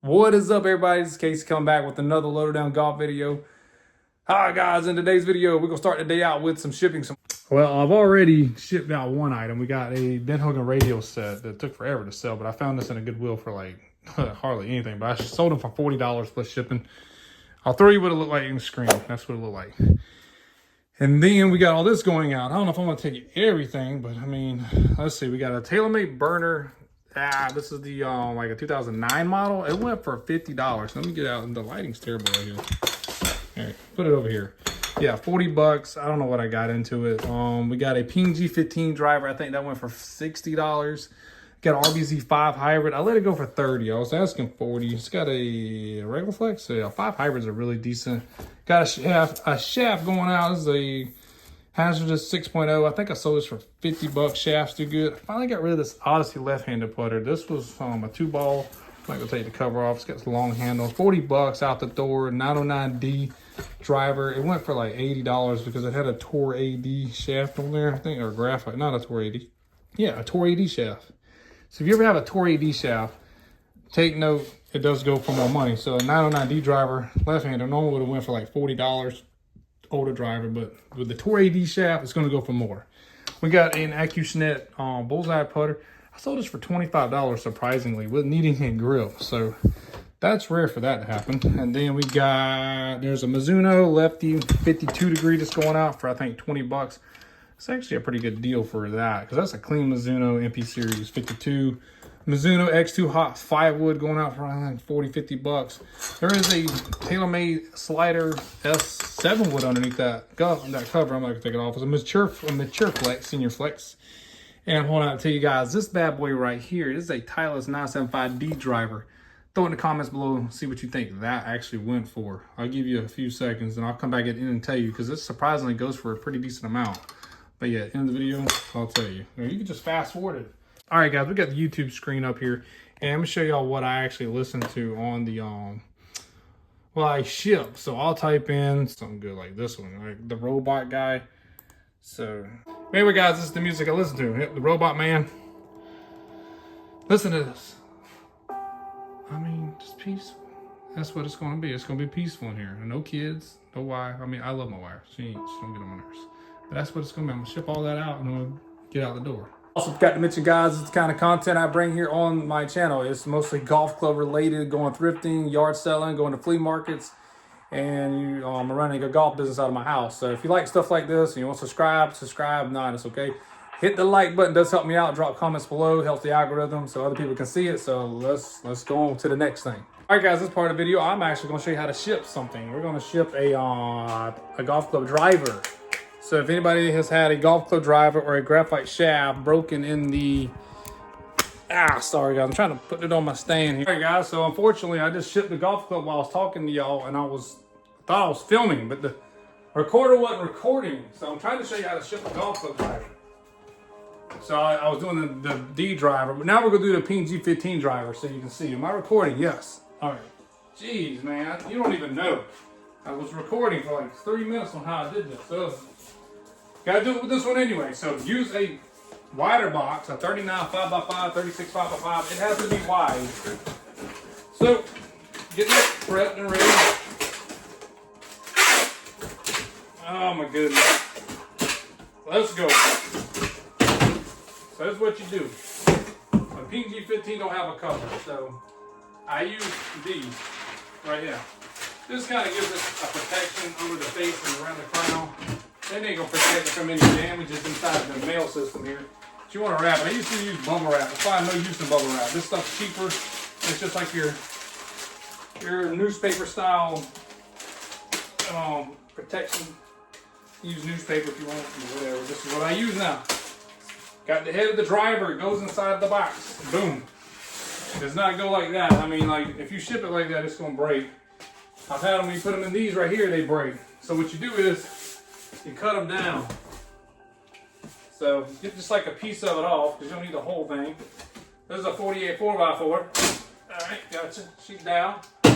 What is up, everybody? This is Casey coming back with another loader down golf video. Hi guys, in today's video we're gonna start the day out with some shipping. Well, I've already shipped out one item. We got a Ben Hogan radio set that took forever to sell, but I found this in a Goodwill for like hardly anything. But I sold them for $40 plus shipping. I'll throw you what it looked like in the screen. That's what it looked like. And then we got all this going out. I don't know if I'm gonna take everything, but I mean, let's see. We got a TaylorMade burner. This is the like a 2009 model. It went for $50. Let me get out. The lighting's terrible right here. All right, put it over here. Yeah, $40. I don't know what I got into it. We got a Ping G15 driver. I think that went for $60. Got an RBZ5 hybrid. I let it go for $30. I was asking $40. It's got a regular flex. So yeah, 5 hybrids are really decent. Got a shaft going out. This is a Hazardous 6.0. I think I sold this for $50. Shafts do good. I finally got rid of this Odyssey left-handed putter. This was a 2-ball. I'm not gonna take the cover off. It's got some long handles. $40 out the door. 909D driver. It went for like $80 because it had a Tour AD shaft on there, I think, or graphite. Not a Tour AD. Yeah, a Tour AD shaft. So if you ever have a Tour AD shaft, take note. It does go for more money. So a 909D driver, left-hander, normally would have went for like $40. Older driver, but with the Tour AD shaft, it's going to go for more. We got an AccuSnet bullseye putter. I sold this for $25, surprisingly, with needing a grip. So that's rare for that to happen. And then we got, there's a Mizuno lefty 52 degree that's going out for I think $20. It's actually a pretty good deal for that because that's a clean Mizuno MP Series 52. Mizuno X2 hot 5-wood going out for around $40-50. There is a TaylorMade slider S7 wood underneath that cover. I'm not gonna take it off. It's a mature flex, senior flex. And I'm holding out to tell you guys, this bad boy right here, this is a Titleist 975D driver. Throw it in the comments below, see what you think that actually went for. I'll give you a few seconds and I'll come back at the end and tell you because this surprisingly goes for a pretty decent amount. But yeah, end of the video, I'll tell you. You can just fast forward it. All right, guys, we got the YouTube screen up here, and I'm gonna show y'all what I actually listened to on the well, I ship. So I'll type in something good like this one, like the Robot Guy. So anyway, guys, this is the music I listen to. The Robot Man. Listen to this. I mean, just peaceful. That's what it's gonna be. It's gonna be peaceful in here. No kids, no wife. I mean, I love my wife. She don't get on my nerves. But that's what it's gonna be. I'm gonna ship all that out and I'm gonna get out the door. Also forgot to mention, guys, it's the kind of content I bring here on my channel. It's mostly golf club related, going thrifting, yard selling, going to flea markets, and I'm running a golf business out of my house. So if you like stuff like this and you want to subscribe, nah, it's okay. Hit the like button, does help me out. Drop comments below, helps the algorithm so other people can see it. So let's go on to the next thing. All right, guys, this part of the video, I'm actually gonna show you how to ship something. We're gonna ship a golf club driver. So if anybody has had a golf club driver or a graphite shaft broken in the, sorry guys, I'm trying to put it on my stand here. All right, guys, so unfortunately I just shipped the golf club while I was talking to y'all and I thought I was filming, but the recorder wasn't recording. So I'm trying to show you how to ship a golf club driver. So I was doing the D driver, but now we're gonna do the Ping G15 driver so you can see. Am I recording? Yes. All right. Jeez, man, you don't even know. I was recording for like 3 minutes on how I did this. So gotta do it with this one anyway. So use a wider box, a 39 5x5, 36 5x5. It has to be wide. So get that prepped and ready. Oh my goodness. Let's go. So that's what you do. A Ping G15 don't have a cover, so I use these right here. This kind of gives us a protection under the face and around the crown. That ain't gonna protect it from any damages inside the mail system here. But you want to wrap it. I used to use bubble wrap. It's probably no use in bubble wrap. This stuff's cheaper. It's just like your newspaper style protection. Use newspaper if you want, whatever. This is what I use now. Got the head of the driver. It goes inside the box. Boom. It does not go like that. I mean, like if you ship it like that, it's gonna break. I've had them when you put them in these right here, they break. So what you do is you cut them down. So get just like a piece of it off because you don't need the whole thing. This is a 48 4x4. All right, gotcha. Sheet down. I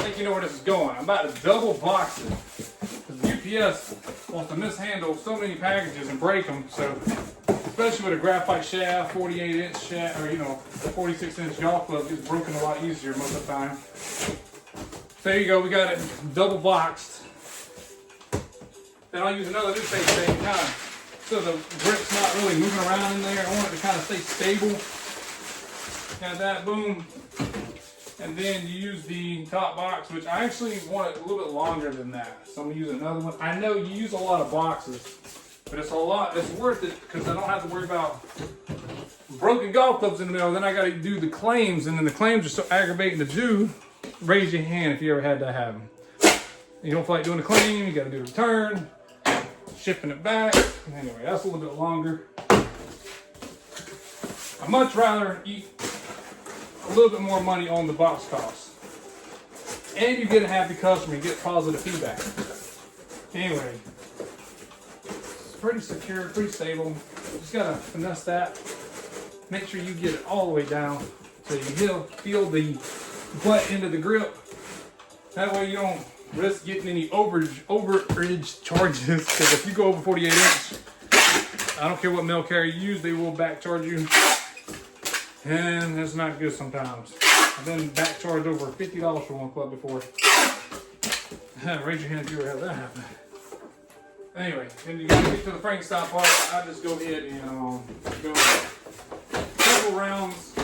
think you know where this is going. I'm about to double box it because UPS wants to mishandle so many packages and break them. So especially with a graphite shaft, 48-inch shaft, or 46-inch golf club, gets broken a lot easier most of the time. So there you go, we got it double boxed. Then I'll use another newspaper tape kind of so the grip's not really moving around in there. I want it to kind of stay stable. Got that, boom. And then you use the top box, which I actually want it a little bit longer than that. So I'm gonna use another one. I know you use a lot of boxes, but it's worth it because I don't have to worry about broken golf clubs in the middle. Then I gotta do the claims, and then the claims are so aggravating to do. Raise your hand if you ever had that happen. You don't feel like doing the claim, you gotta do a return, shipping it back. Anyway, that's a little bit longer. I'd much rather eat a little bit more money on the box costs. And you get a happy customer, you get positive feedback. Anyway, it's pretty secure, pretty stable. Just gotta finesse that. Make sure you get it all the way down so you feel the butt end of the grip. That way you don't risk getting any overage charges, because if you go over 48 inch, I don't care what mail carrier you use, they will back charge you. And that's not good sometimes. I've been back charged over $50 for one club before. Raise your hand if you ever had that happen. Anyway, when you get to the frame stop part, I just go ahead and go several rounds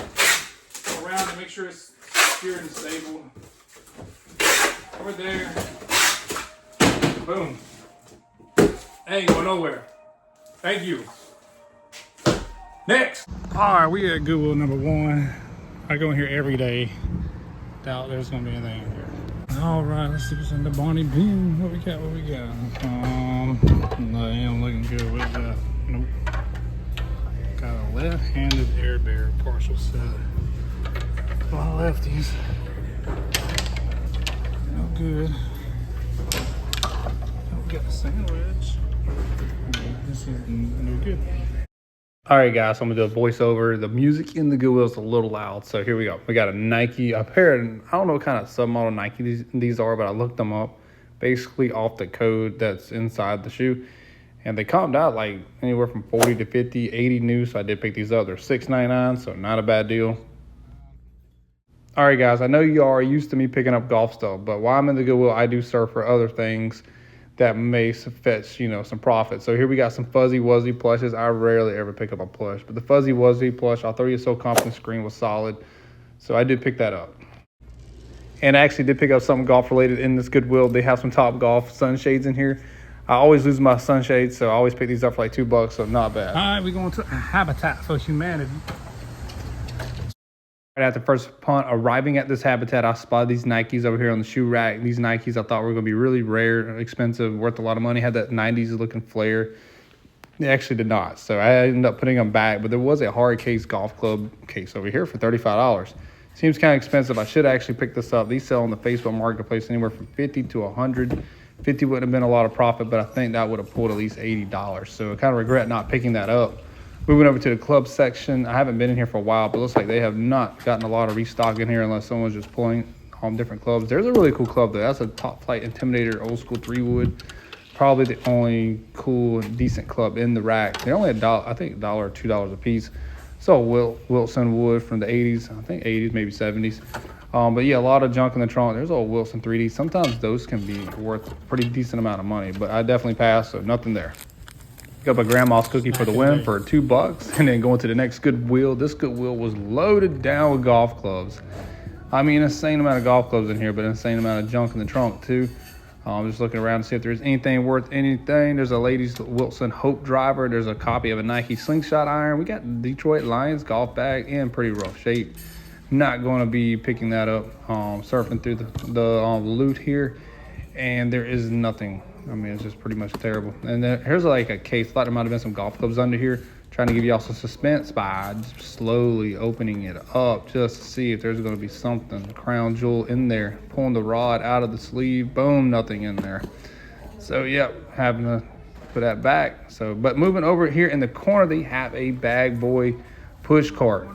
around to make sure it's secure and stable. Over there. Boom. Ain't going nowhere. Thank you. Next. All right, we at Goodwill number 1. I go in here every day. Doubt there's gonna be anything in here. All right, let's see what's in the Bonnie Bean. What we got? No, it ain't looking good. What we got? Nope. Got a left-handed air bear partial set. A lot of lefties. No good. We got the sandwich. This is no good. All right, guys, so I'm gonna do a voiceover. The music in the Goodwill is a little loud, so here we go. We got a Nike, a pair of, I don't know what kind of submodel Nike these are, but I looked them up, basically off the code that's inside the shoe. And they comped out like anywhere from 40 to 50, 80 new, so I did pick these up. They're $6.99, so not a bad deal. All right, guys, I know you are used to me picking up golf stuff, but while I'm in the Goodwill, I do surf for other things that may fetch, some profit. So here we got some Fuzzy Wuzzy plushes. I rarely ever pick up a plush, but the Fuzzy Wuzzy plush, I'll throw you so confident screen was solid. So I did pick that up. And I actually did pick up something golf related in this Goodwill. They have some Top Golf sunshades in here. I always lose my sunshades, so I always pick these up for like $2, so not bad. All right, we're going to Habitat for Humanity. Right after first punt, arriving at this Habitat, I spotted these Nikes over here on the shoe rack. These Nikes I thought were going to be really rare, expensive, worth a lot of money. Had that 90s looking flare. They actually did not, so I ended up putting them back. But there was a hard case golf club case over here for $35. Seems kind of expensive. I should actually pick this up. These sell on the Facebook Marketplace anywhere from $50 to $100. 50 wouldn't have been a lot of profit, but I think that would have pulled at least $80. So I kind of regret not picking that up. Moving over to the club section. I haven't been in here for a while, but it looks like they have not gotten a lot of restock in here unless someone's just pulling on different clubs. There's a really cool club though. That's a Top Flight Intimidator old school 3-wood. Probably the only cool and decent club in the rack. They're only $1, I think $1 or $2 a piece. So Wilson wood from the 80s, I think 80s, maybe 70s. But yeah, a lot of junk in the trunk. There's old Wilson 3D. Sometimes those can be worth a pretty decent amount of money, but I definitely passed, so nothing there. Pick up a grandma's cookie for the win for $2, and then going to the next Goodwill. This Goodwill was loaded down with golf clubs. I mean, insane amount of golf clubs in here, but insane amount of junk in the trunk too. I'm just looking around to see if there's anything worth anything. There's a ladies Wilson Hope driver. There's a copy of a Nike slingshot iron. We got Detroit Lions golf bag in pretty rough shape. Not going to be picking that up. Surfing through the loot here, and there is nothing. I mean, it's just pretty much terrible. And then here's like a case. Thought there might have been some golf clubs under here. Trying to give y'all some suspense by just slowly opening it up just to see if there's going to be something. Crown jewel in there. Pulling the rod out of the sleeve. Boom, nothing in there. So, yep, having to put that back. So, but moving over here in the corner, they have a Bag Boy push cart.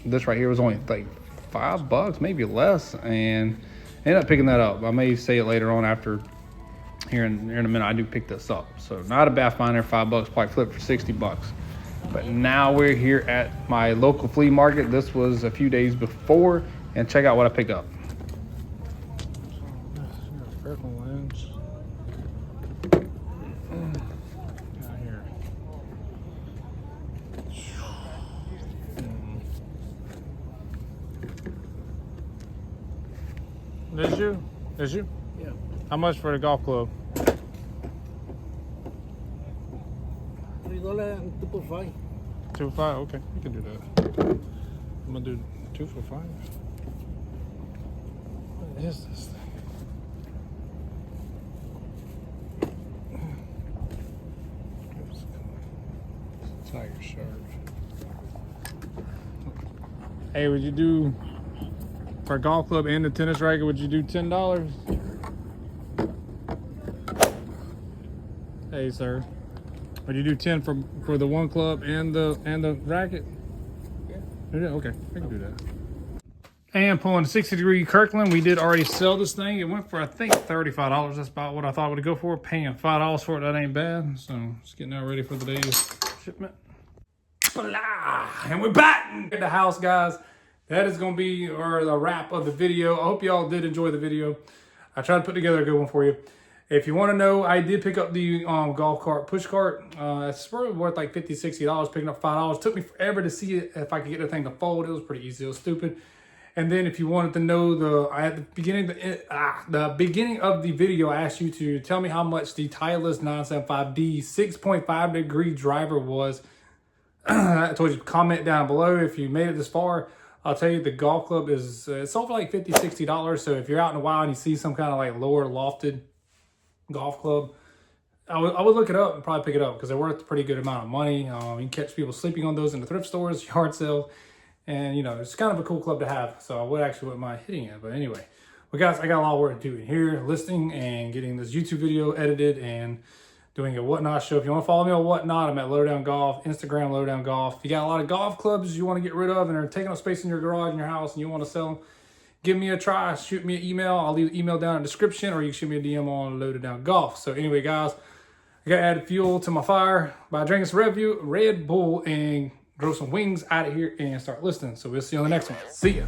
This right here was only like $5, maybe less, and ended up picking that up. I may say it later on after here in a minute. I do pick this up, so not a bad find there. $5, probably flip for $60. But now we're here at my local flea market. This was a few days before, and check out what I picked up. This you? This you? Yeah. How much for the golf club? $3 and 2 for 5. 2 for 5? Okay, we can do that. I'm gonna do 2 for 5. What is this thing? Tiger shark. Hey, would you do for a golf club and the tennis racket? Would you do $10? Hey, sir. Would you do 10 for the one club and the racket? Yeah. Okay, I can do that. And pulling a 60-degree Kirkland, we did already sell this thing. It went for, I think, $35. That's about what I thought it would go for. Paying $5 for it, that ain't bad. So just getting that ready for the day's shipment. And we're back at the house, guys. That is going to be the wrap of the video. I hope y'all did enjoy the video. I tried to put together a good one for you. If you want to know, I did pick up the golf cart push cart. It's probably worth like $50, $60, picking up $5. Took me forever to see it, if I could get the thing to fold. It was pretty easy. It was stupid. And then if you wanted to know at the beginning of the video, I asked you to tell me how much the Titleist 975D 6.5 degree driver was. I told you, comment down below if you made it this far. I'll tell you, the golf club is it's sold for like $50, $60. So if you're out in the wild and you see some kind of like lower lofted golf club, I would look it up and probably pick it up because they're worth a pretty good amount of money. You can catch people sleeping on those in the thrift stores, yard sales, and you know, it's kind of a cool club to have. So I wouldn't mind hitting it. But anyway, well guys, I got a lot of work to do in here, listing and getting this YouTube video edited and doing a Whatnot show. If you want to follow me on Whatnot, I'm at Lowdown Golf, Instagram Lowdown Golf. If you got a lot of golf clubs you want to get rid of and are taking up space in your garage in your house and you want to sell them, give me a try. Shoot me an email. I'll leave the email down in the description, or you can shoot me a DM on Loaded Down Golf. So anyway, guys, I got to add fuel to my fire by drinking some Red Bull and grow some wings out of here and start listing. So we'll see you on the next one. See ya.